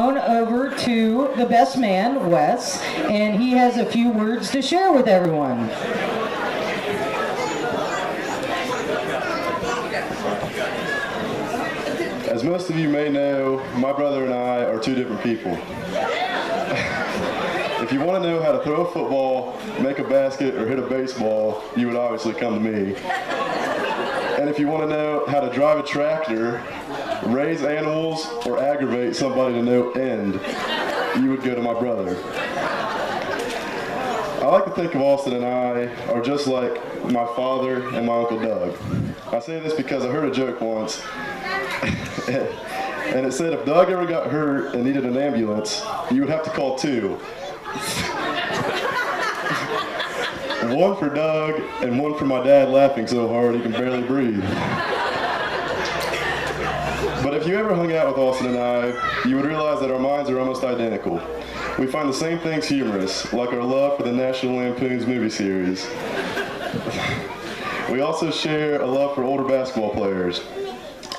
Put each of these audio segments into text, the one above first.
over to the best man, Wes, and he has a few words to share with everyone. As most of you may know, my brother and I are two different people. If you want to know how to throw a football, make a basket, or hit a baseball, you would obviously come to me. And if you want to know how to drive a tractor, raise animals, or aggravate somebody to no end, you would go to my brother. I like to think of Austin and I are just like my father and my Uncle Doug. I say this because I heard a joke once, and it said if Doug ever got hurt and needed an ambulance, you would have to call two. One for Doug and one for my dad laughing so hard he can barely breathe. But if you ever hung out with Austin and I, you would realize that our minds are almost identical. We find the same things humorous, like our love for the National Lampoon's movie series. We also share a love for older basketball players.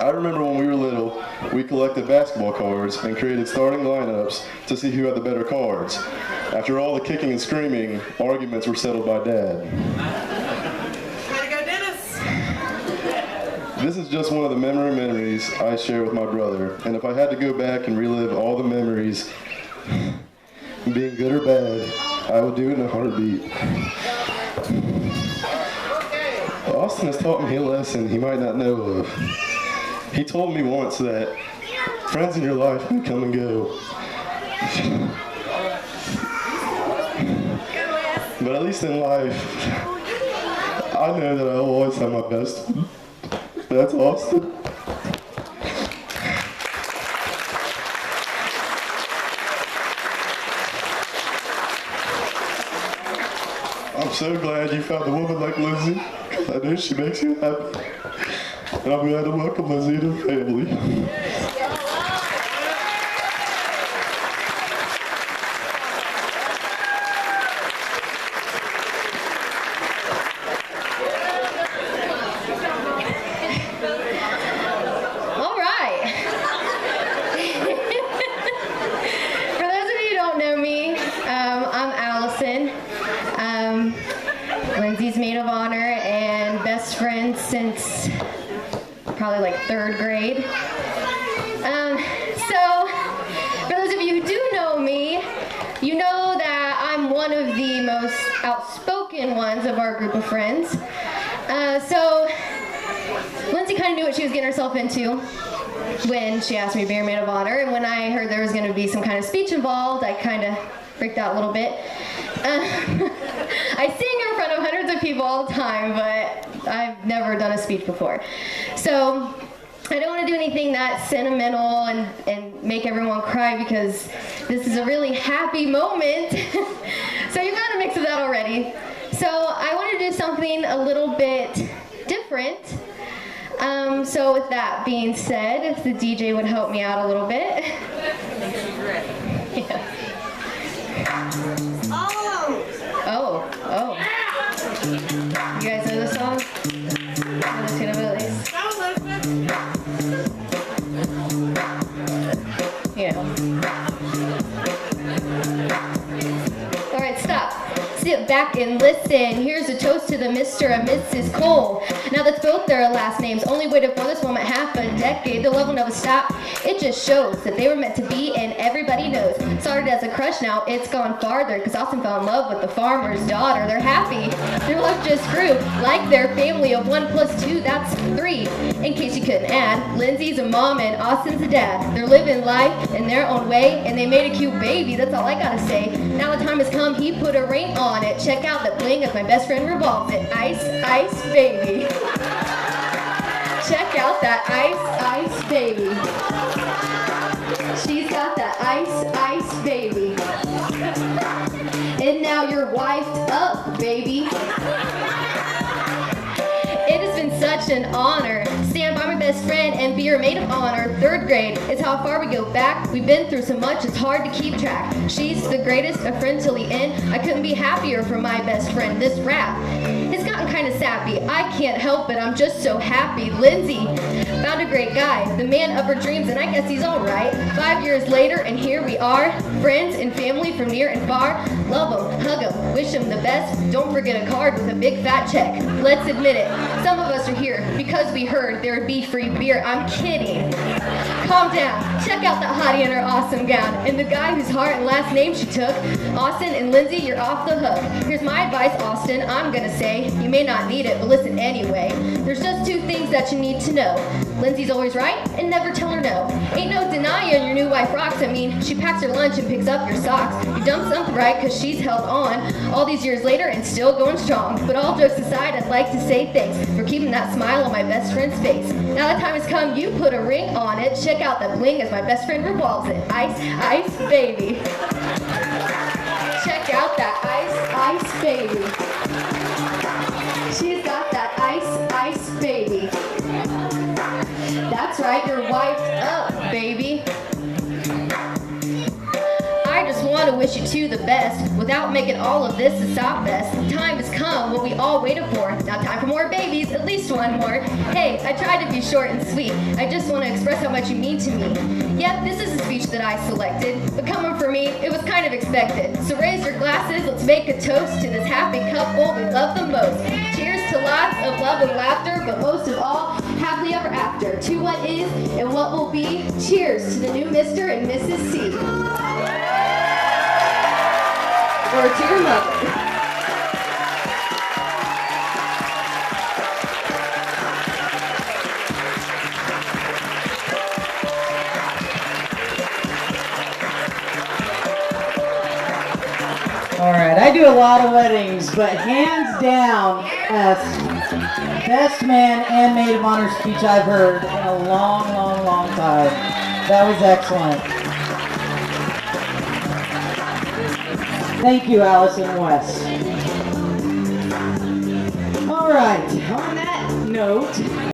I remember when we were little, we collected basketball cards and created starting lineups to see who had the better cards. After all the kicking and screaming, arguments were settled by Dad. Way to go, Dennis! This is just one of the memories I share with my brother, and if I had to go back and relive all the memories, being good or bad, I would do it in a heartbeat. Austin has taught me a lesson he might not know of. He told me once that friends in your life may come and go. But at least in life, I know that I'll always have my best. That's Austin. I'm so glad you found a woman like Lizzie. I know she makes you happy. And I'm glad to welcome Lizzie to the family. All right. For those of you who don't know me, I'm Allison. Lindsay's maid of honor and best friend since probably like 3rd grade. So, for those of you who do know me, you know that I'm one of the most outspoken ones of our group of friends. So, Lindsay kind of knew what she was getting herself into when she asked me to be her maid of honor, and when I heard there was going to be some kind of speech involved, I kind of freaked out a little bit. I sing in front of hundreds of people all the time, but I've never done a speech before. So I don't want to do anything that's sentimental and make everyone cry because this is a really happy moment. So you've got a mix of that already. So I want to do something a little bit different. So with that being said, if the DJ would help me out a little bit. Yeah. Oh. You guys know this song? I'm just gonna at least. Yeah. Alright, stop. Sit back and listen. Here's a toast to the Mr. and Mrs. Cole. Now that's both their last names. Only waited for this moment half a decade. The love will never stop. It just shows that they were meant to be, and everybody knows. Started as a crush, now it's gone farther. Cause Austin fell in love with the farmer's daughter. They're happy. Their life just grew. Like their family of 1 + 2, that's 3. In case you couldn't add, Lindsay's a mom and Austin's a dad. They're living life in their own way, and they made a cute baby. That's all I gotta say. Now the time has come, he put a ring on it. Check out the bling as my best friend revolves it. Ice, ice, baby. Check out that ice, ice, baby. She's got that ice, ice, baby. And now you're wifed up, baby. It has been such an honor. Stand by my my best friend and be your maid of honor. Third grade is how far we go back. We've been through so much, it's hard to keep track. She's the greatest, a friend till the end. I couldn't be happier for my best friend. This rap, it's gotten kind of sappy. I can't help it, I'm just so happy. Lindsay found a great guy, the man of her dreams, and I guess he's alright. 5 years later, and here we are, friends and family from near and far. Love him, hug him, wish him the best. Don't forget a card with a big fat check. Let's admit it, some of us are here because we heard there would be free beer. I'm kidding. Calm down, check out that hottie in her awesome gown, and the guy whose heart and last name she took. Austin and Lindsay, you're off the hook. Here's my advice, Austin, I'm gonna say, you may not need it, but listen anyway. There's just 2 things that you need to know. Lindsay's always right, and never tell her no. Ain't no denying your new wife rocks. I mean, she packs her lunch and picks up your socks. You done something right, cause she's held on all these years later and still going strong. But all jokes aside, I'd like to say thanks for keeping that smile on my best friend's face. Now the time has come, you put a ring on it. Check out the bling as my best friend revolves it. Ice, ice, baby. Check out that ice, ice, baby. She's got that ice, ice, baby. That's right, you're wiped up, baby. I just want to wish you 2 the best without making all of this a stop fest. Time has come, what we all waited for. Now time for more babies, at least one more. Hey, I tried to be short and sweet. I just want to express how much you mean to me. Yep, this is a speech that I selected, but coming from me, it was kind of expected. So raise your glasses, let's make a toast to this happy couple we love the most. Cheers to lots of love and laughter, but most of all, happily ever after. To what is and what will be. Cheers to the new Mr. and Mrs. C. Or to your mother. All right, I do a lot of weddings, but hands down, best man and maid of honor speech I've heard in a long, long, long time. That was excellent. Thank you, Allison West. All right, on that note,